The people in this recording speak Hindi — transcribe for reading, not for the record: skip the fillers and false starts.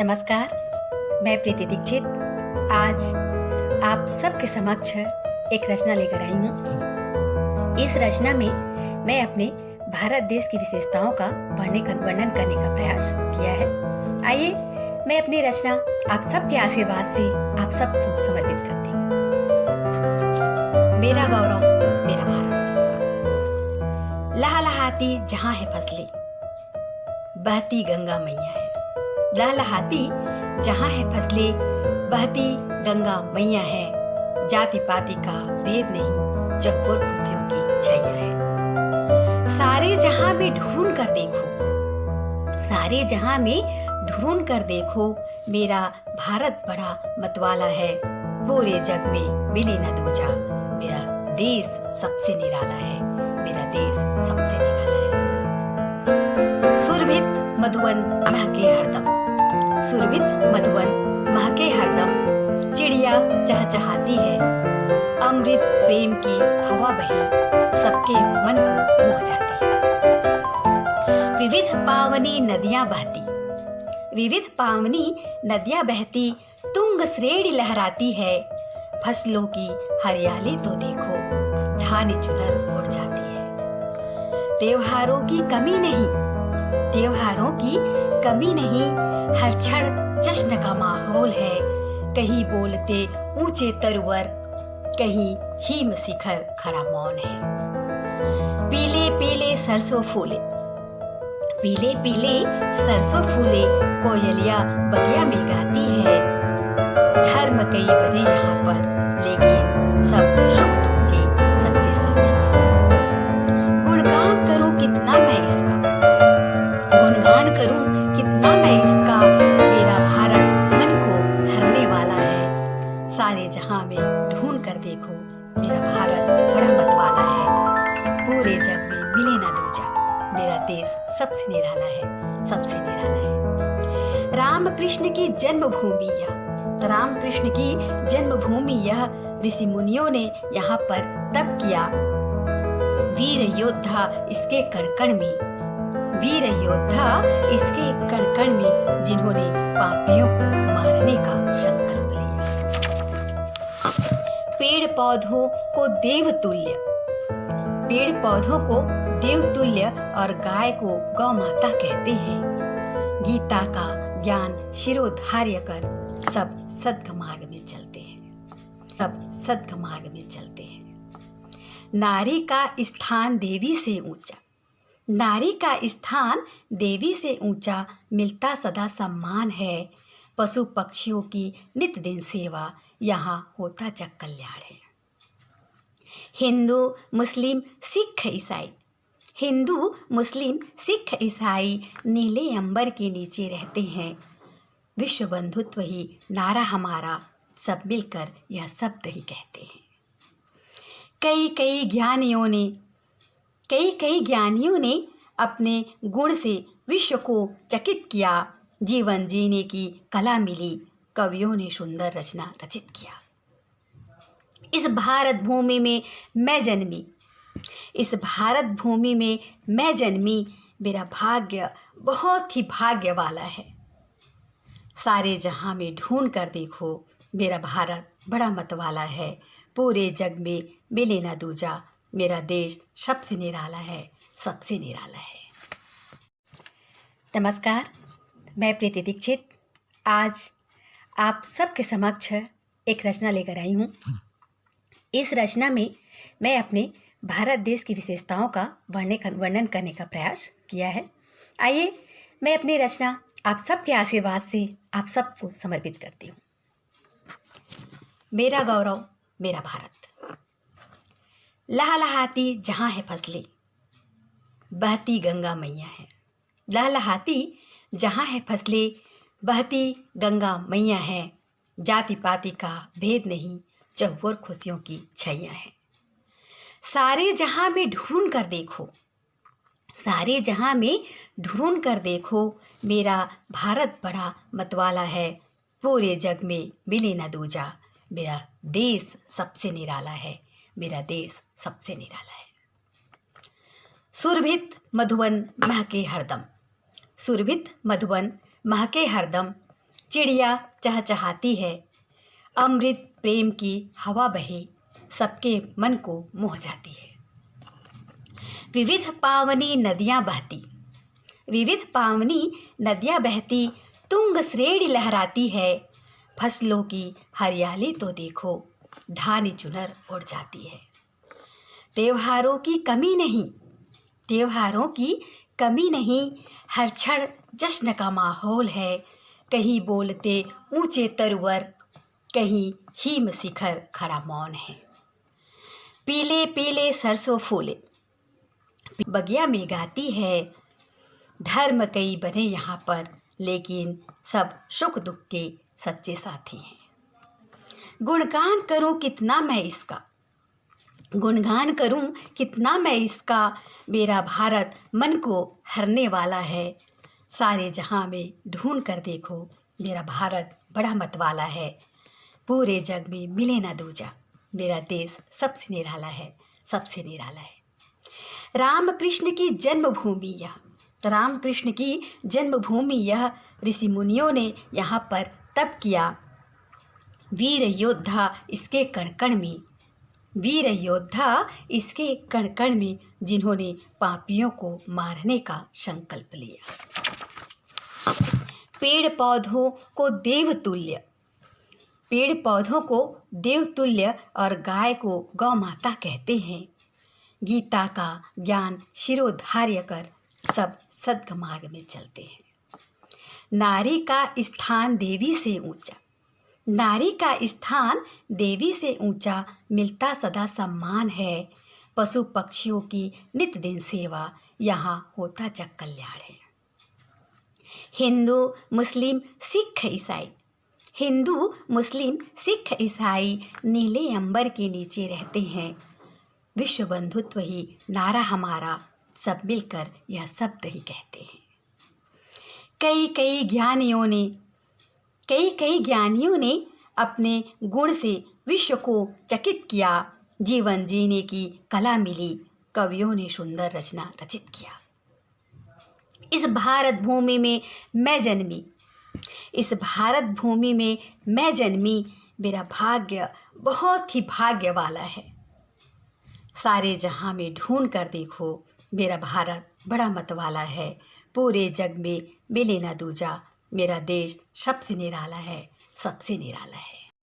नमस्कार, मैं प्रीति दीक्षित आज आप सबके समक्ष एक रचना लेकर आई हूँ। इस रचना में मैं अपने भारत देश की विशेषताओं का वर्णन करने का प्रयास किया है। आइए मैं अपनी रचना आप सबके आशीर्वाद से आप सबको समर्पित करती हूँ। मेरा गौरव मेरा भारत, लहलहाती जहाँ है फसलें, बहती गंगा मैया है। लहलहाती जहाँ है फसलें, बहती गंगा मैया है। जाति पाति का भेद नहीं, चकोर खुशियों की छैया है। सारे जहां में ढूंढ कर देखो, सारे जहां में ढूंढ कर देखो, मेरा भारत बड़ा मतवाला है। पूरे जग में मिले न दूजा, मेरा देश सबसे निराला है। मेरा देश सबसे निराला है। सुरभित मधुवन महके हरदम, सुरभित मधुवन महके हरदम। चिड़िया चहचहाती है, अमृत प्रेम की हवा बही, सबके मन को मोह जाती है। विविध पावनी नदियां बहती, विविध पावनी नदियां बहती, तुंग श्रेणी लहराती है। फसलों की हरियाली तो देखो, धानी चुनर उड़ जाती है। त्योहारों की कमी नहीं, त्योहारों की कमी नहीं, हर क्षण जश्न का माहौल है। कहीं बोलते ऊंचे तरुवर, कहीं हिम शिखर खड़ा मौन है। पीले पीले सरसों फूले, पीले पीले सरसों फूले, कोयलिया बगिया में गाती है। धर्म कई बने यहाँ पर, लेकिन सब सुख दुख के सच्चे साथी हैं। गुणगान करूं कितना मैं इसका, गुणगान करूं कितना मैं इसका, मेरा भारत मन को हरने वाला है। सारे जहां में ढूंढ कर देखो, मेरा भारत बड़ा मतवाला है। पूरे जग में मिले ना दूजा, मेरा देश सबसे निराला है, सबसे निराला है। राम कृष्ण की जन्मभूमि यह, राम कृष्ण की जन्मभूमि यह, ऋषि मुनियों ने यहाँ पर तप किया। वीर योद्धा इसके कण में, वीर योद्धा इसके कण कण में, जिन्होंने पापियों को मारने का संकल्प लिया। पेड़ पौधों को देवतुल्य, पेड़ पौधों को देवतुल्य और गाय को गौ माता कहते हैं। गीता का ज्ञान शिरोधार्य कर सब सद्मार्ग में चलते हैं, सब सद्मार्ग में चलते हैं। नारी का स्थान देवी से ऊंचा, नारी का स्थान देवी से ऊंचा, मिलता सदा सम्मान है। पशु पक्षियों की नित दिन सेवा, यहाँ होता जग कल्याण है। हिंदू मुस्लिम सिख ईसाई, हिंदू मुस्लिम सिख ईसाई नीले अंबर के नीचे रहते हैं। विश्व बंधुत्व ही नारा हमारा, सब मिलकर यह शब्द ही कहते हैं। कई कई ज्ञानियों ने अपने गुण से विश्व को चकित किया। जीवन जीने की कला मिली, कवियों ने सुंदर रचना रचित किया। इस भारत भूमि में मैं जन्मी, इस भारत भूमि में मैं जन्मी, मेरा भाग्य बहुत ही भाग्य वाला है। सारे जहां में ढूंढ कर देखो, मेरा भारत बड़ा मतवाला है। पूरे जग में मिले ना दूजा, मेरा देश सबसे निराला है, सबसे निराला है। नमस्कार, मैं प्रीति दीक्षित आज आप सबके समक्ष एक रचना लेकर आई हूँ। इस रचना में मैं अपने भारत देश की विशेषताओं का वर्णन करने का प्रयास किया है। आइए मैं अपनी रचना आप सबके आशीर्वाद से आप सबको समर्पित करती हूँ। मेरा गौरव मेरा भारत, लहलहाती जहाँ है फसलें, बहती गंगा मैया है। लहलहाती जहाँ है फसलें, बहती गंगा मैया है। जाति पाति का भेद नहीं, चहुओर खुशियों की छैया है। सारे जहां में ढूंढ कर देखो, सारे जहां में ढूंढ कर देखो, मेरा भारत बड़ा मतवाला है। पूरे जग में मिले न दूजा, मेरा देश सबसे निराला है, मेरा देश सबसे निराला है। सुरभित मधुवन महके हरदम, सुरभित मधुवन महके हरदम। चिड़िया चहचहाती है, अमृत प्रेम की हवा बहे, सबके मन को मोह जाती है। विविध पावनी नदियाँ बहती, विविध पावनी नदियाँ बहती, तुंग श्रेणी लहराती है, फसलों की हरियाली तो देखो, धानी चुनर उड़ जाती है। त्योहारों की कमी नहीं, त्योहारों की कमी नहीं, हर क्षण जश्न का माहौल है, कहीं बोलते ऊंचे तरुवर, कहीं हिम शिखर खड़ा मौन है। पीले पीले सरसों फूले, बगिया में गाती है, धर्म कई बने यहाँ पर, लेकिन सब सुख दुख के सच्चे साथी हैं। गुणगान करूं कितना मैं इसका, गुणगान करूं कितना मैं इसका, मेरा भारत मन को हरने वाला है, सारे जहां में ढूंढ कर देखो, मेरा भारत बड़ा मतवाला है, पूरे जग में मिले ना दूजा, मेरा देश सबसे निराला है, सबसे निराला है। राम कृष्ण की जन्मभूमि यह, राम कृष्ण की जन्मभूमि यह, ऋषि मुनियों ने यहाँ पर तप किया, वीर योद्धा इसके कण कण में, वीर योद्धा इसके कण कण में, जिन्होंने पापियों को मारने का संकल्प लिया। पेड़ पौधों को देवतुल्य, पेड़ पौधों को देवतुल्य और गाय को गौ माता कहते हैं। गीता का ज्ञान शिरोधार्य कर सब सद्मार्ग में चलते हैं। नारी का स्थान देवी से ऊंचा, नारी का स्थान देवी से ऊंचा, मिलता सदा सम्मान है, पशु पक्षियों की नित दिन सेवा, यहाँ होता जग कल्याण है। हिंदू मुस्लिम सिख ईसाई, हिंदू मुस्लिम सिख ईसाई नीले अंबर के नीचे रहते हैं, विश्व बंधुत्व ही नारा हमारा, सब मिलकर यह शब्द ही कहते हैं। कई कई ज्ञानियों ने अपने गुण से विश्व को चकित किया, जीवन जीने की कला मिली, कवियों ने सुंदर रचना रचित किया। इस भारत भूमि में मैं जन्मी, इस भारत भूमि में मैं जन्मी, मेरा भाग्य बहुत ही भाग्य वाला है, सारे जहां में ढूंढ कर देखो, मेरा भारत बड़ा मतवाला है, पूरे जग में मिले ना दूजा, मेरा देश सबसे निराला है, सबसे निराला है।